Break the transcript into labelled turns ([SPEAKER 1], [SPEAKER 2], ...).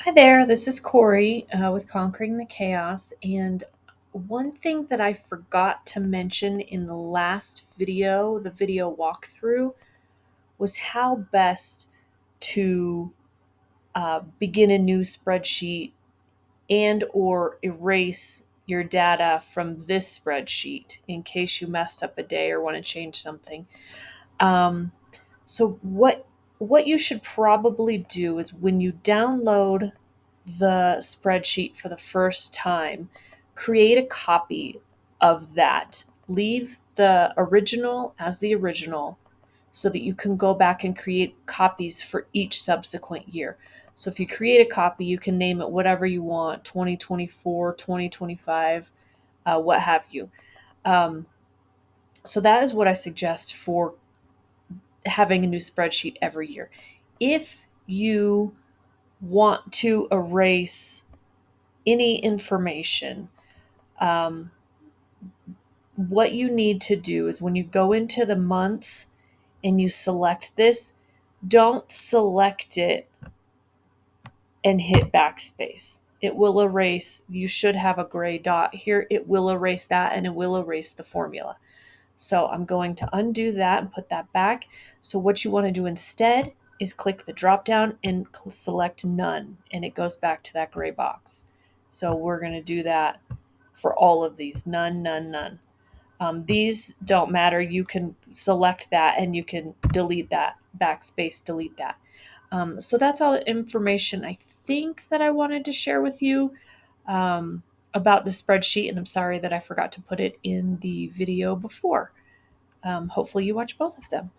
[SPEAKER 1] Hi there, this is Corey with Conquering the Chaos. And one thing that I forgot to mention in the last video, the video walkthrough, was how best to begin a new spreadsheet and or erase your data from this spreadsheet in case you messed up a day or want to change something. Um, so what you should probably do is when you download the spreadsheet for the first time, create a copy of that. Leave the original as the original so that you can go back and create copies for each subsequent year. So if you create a copy, you can name it whatever you want, 2024, 2025, what have you. Um, so that is what I suggest for having a new spreadsheet every year. If you want to erase any information, um, what you need to do is when you go into the months and you select this, don't select it and hit backspace. It will erase, you should have a gray dot here. It will erase that and it will erase the formula. So I'm going to undo that and put that back. So what you want to do instead is click the drop down and select none, and it goes back to that gray box. So we're going to do that for all of these, none, none, none. These don't matter. You can select that and you can delete that, backspace, delete that. So that's all the information I think that I wanted to share with you about the spreadsheet. And I'm sorry that I forgot to put it in the video before. Hopefully you watch both of them.